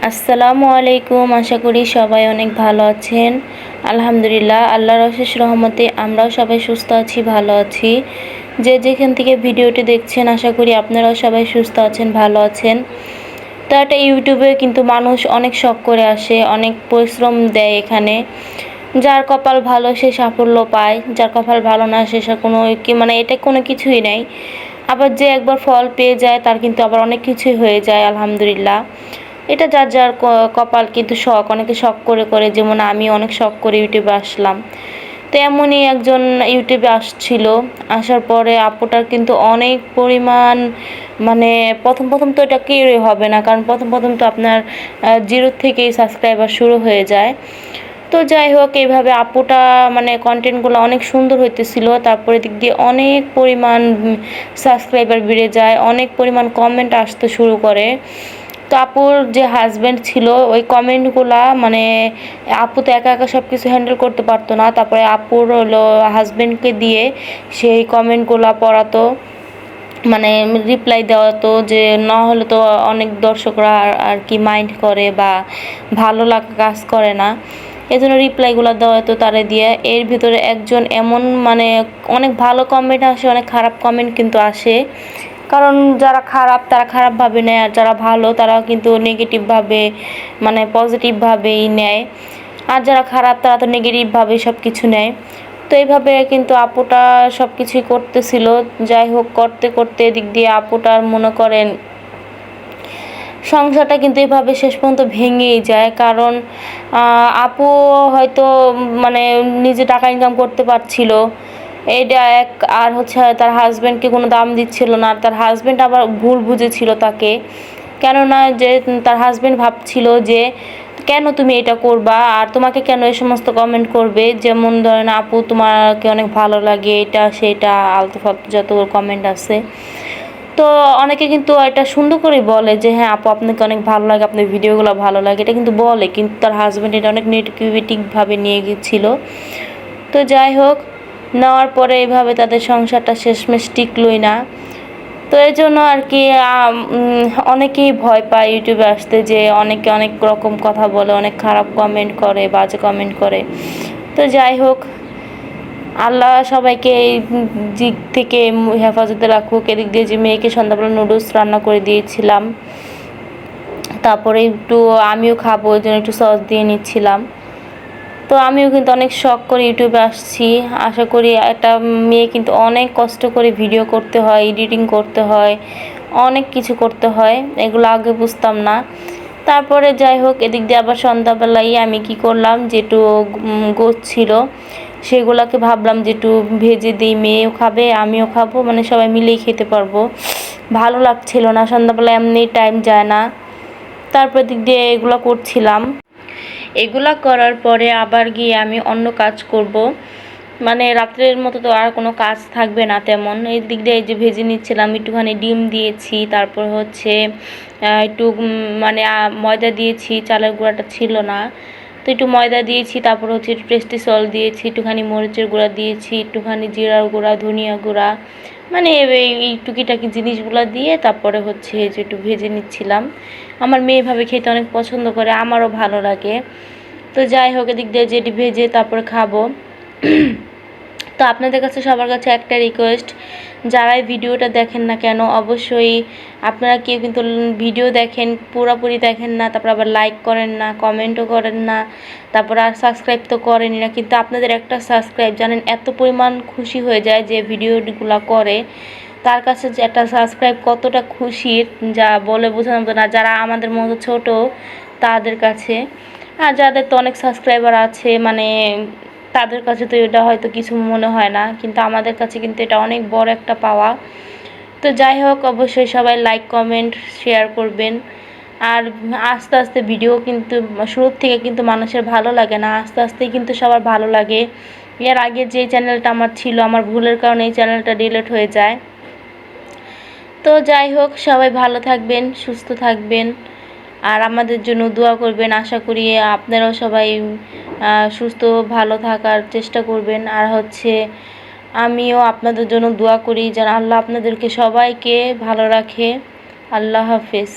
আসসালামু আলাইকুম। আশা করি সবাই অনেক ভালো আছেন। আলহামদুলিল্লাহ, আল্লাহর অশেষ রহমতে আমরাও সবাই সুস্থ আছি, ভালো আছি। যে যেখান থেকে ভিডিওটি দেখছেন, আশা করি আপনারাও সবাই সুস্থ আছেন, ভালো আছেন। তো একটা ইউটিউবে কিন্তু মানুষ অনেক শখ করে আসে, অনেক পরিশ্রম দেয় এখানে। যার কপাল ভালো সে সাফল্য পায়, যার কপাল ভালো না সে কোনো এটা কোনো কিছুই নেই। আবার যে একবার ফল পেয়ে যায় তার কিন্তু আবার অনেক কিছুই হয়ে যায়, আলহামদুলিল্লাহ। এটা যার যার কপাল, কিন্তু শখ, অনেকে শখ করে করে, যেমন আমি অনেক শখ করে ইউটিউবে আসলাম। তো এমনই একজন ইউটিউবে আসছিল, আসার পরে আপুটার কিন্তু অনেক পরিমাণ, প্রথম প্রথম তো এটা কেউই হবে না, কারণ প্রথম প্রথম তো আপনার জিরো থেকেই সাবস্ক্রাইবার শুরু হয়ে যায়। তো যাই হোক, এইভাবে আপুটা কন্টেন্টগুলো অনেক সুন্দর হইতেছিল। তারপরে দিক দিয়ে অনেক পরিমাণ সাবস্ক্রাইবার বেড়ে যায়, অনেক পরিমাণ কমেন্ট আসতে শুরু করে। তো আপুর যে হাজব্যান্ড ছিল, ওই কমেন্টগুলা আপু তো একা একা সব কিছু হ্যান্ডেল করতে পারতো না। তারপরে আপুর হলো হাজব্যান্ডকে দিয়ে সেই কমেন্টগুলা পড়াতো, রিপ্লাই দেওয়াতো, যে না হলে তো অনেক দর্শকরা আর কি মাইন্ড করে বা ভালো লাগা কাজ করে না, এজন্য রিপ্লাইগুলো দেওয়া হতো তারে দিয়ে। এর ভিতরে একজন এমন অনেক ভালো কমেন্ট আসে, অনেক খারাপ কমেন্ট কিন্তু আসে। কারণ যারা খারাপ তারা খারাপভাবে নেয়, আর যারা ভালো তারাও কিন্তু নেগেটিভভাবে পজিটিভভাবেই নেয়। আর যারা খারাপ তারা তো নেগেটিভভাবে সব কিছু নেয়। তো এইভাবে কিন্তু আপুটা সব কিছুই করতেছিল। যাই হোক, করতে করতে এদিক দিয়ে আপুটার মনে করেন সংসারটা কিন্তু এভাবে শেষ পর্যন্ত ভেঙেই যায়। কারণ আপু হয়তো নিজে টাকা ইনকাম করতে পারছিল, এটা এক। আর হচ্ছে তার হাজব্যান্ডকে কোনো দাম দিচ্ছিল না, আর তার হাজব্যান্ড আবার ভুল বুঝেছিল তাকে। কেননা যে তার হাজব্যান্ড ভাবছিল যে কেন তুমি এটা করবা, আর তোমাকে কেন এই সমস্ত কমেন্ট করবে, যেমন ধরেন আপু তোমাকে অনেক ভালো লাগে, এটা সেটা আলতু ফালতু যত কমেন্ট আছে। তো অনেকে কিন্তু এটা সুন্দর করে বলে যে হ্যাঁ আপু আপনাকে অনেক ভালো লাগে, আপনার ভিডিওগুলো ভালো লাগে, এটা কিন্তু বলে, কিন্তু তার হাজব্যান্ড এটা অনেক নেগেটিভভাবে নিয়ে গিয়েছিল। তো যাই হোক, নেওয়ার পরে এইভাবে তাদের সংসারটা শেষমেশ টিকলই না। তো এই জন্য আর কি অনেকেই ভয় পায় ইউটিউবে আসতে, যে অনেকে অনেক রকম কথা বলে, অনেক খারাপ কমেন্ট করে, বাজে কমেন্ট করে। তো যাই হোক, আল্লাহ সবাইকে এই দিক থেকে হেফাজতে রাখুক। এদিক দিয়ে যে মেয়েকে সন্ধ্যাবেলা নুডলস রান্না করে দিয়েছিলাম, তারপরে একটু আমিও খাবো, ওই জন্য একটু সস দিয়ে নিচ্ছিলাম। তো আমিও কিন্তু অনেক শখ করে ইউটিউবে আসছি। আশা করি, একটা মেয়ে কিন্তু অনেক কষ্ট করে ভিডিও করতে হয়, এডিটিং করতে হয়, অনেক কিছু করতে হয়, এগুলো আগে বুঝতাম না। তারপরে যাই হোক, এদিক দিয়ে আবার সন্ধ্যাবেলায় আমি কি করলাম, যেটু গোছ ছিল সেগুলোকে ভাবলাম যে একটু ভেজে দিই, মেয়েও খাবে আমিও খাবো, সবাই মিলেই খেতে পারবো। ভালো লাগছিল না, সন্ধ্যাবেলা এমনি টাইম যায় না। তারপর দিক দিয়ে এগুলো করছিলাম। এগুলা করার পরে আবার গিয়ে আমি অন্য কাজ করব, রাত্রের মতো তো আর কোনো কাজ থাকবে না তেমন। এই দিক দিয়ে এই যে ভেজে নিচ্ছিলাম, একটুখানি ডিম দিয়েছি, তারপর হচ্ছে একটু ময়দা দিয়েছি, চালের গুঁড়াটা ছিল না, তো একটু ময়দা দিয়েছি, তারপর হচ্ছে একটু টেস্টি সল্ট দিয়েছি, একটুখানি মরিচের গুঁড়া দিয়েছি, একটুখানি জিরার গুঁড়া, ধনিয়া গুঁড়া, এই টুকিটাকি জিনিসগুলো দিয়ে তারপরে হচ্ছে যে একটু ভেজে নিচ্ছিলাম। আমার মেয়ে এভাবে খেতে অনেক পছন্দ করে, আমারও ভালো লাগে। তো যাই হোক, এদিক দিয়ে যেটি ভেজে তারপরে খাবো। তো আপনাদের কাছে সবার কাছে একটা রিকোয়েস্ট, যারাই ভিডিওটা দেখেন না কেন, অবশ্যই আপনারা কেউ কিন্তু ভিডিও দেখেন, পুরোপুরি দেখেন না, তারপর আবার লাইক করেন না, কমেন্টও করেন না, তারপর আর সাবস্ক্রাইব তো করেনই না। কিন্তু আপনাদের একটা সাবস্ক্রাইব জানেন এত পরিমাণ খুশি হয়ে যায় যে ভিডিওগুলো করে, তার কাছে যে একটা সাবস্ক্রাইব কতটা খুশির, যা বলে বোঝানো না। যারা আমাদের মতো ছোট তাদের কাছে, আর যাদের তো অনেক সাবস্ক্রাইবার আছে, তাদের কাছে তো এটা হয়তো কিছু মনে হয় না, কিন্তু আমাদের কাছে কিন্তু এটা অনেক বড় একটা পাওয়া। তো যাই হোক, অবশ্যই সবাই লাইক কমেন্ট শেয়ার করবেন। আর আস্তে আস্তে ভিডিও কিন্তু শুরুর থেকে কিন্তু মানুষের ভালো লাগে না, আস্তে আস্তেই কিন্তু সবার ভালো লাগে। এর আগে যে চ্যানেলটা আমার ছিল, আমার ভুলের কারণে এই চ্যানেলটা ডিলিট হয়ে যায়। তো যাই হোক, সবাই ভালো থাকবেন, সুস্থ থাকবেন, আর আমাদের জন্য দোয়া করবেন। আশা করি আপনারাও সবাই সুস্থ ভালো থাকার চেষ্টা করবেন। আর হচ্ছে আমিও আপনাদের জন্য দোয়া করি যেন আল্লাহ আপনাদেরকে সবাইকে ভালো রাখে। আল্লাহ হাফেজ।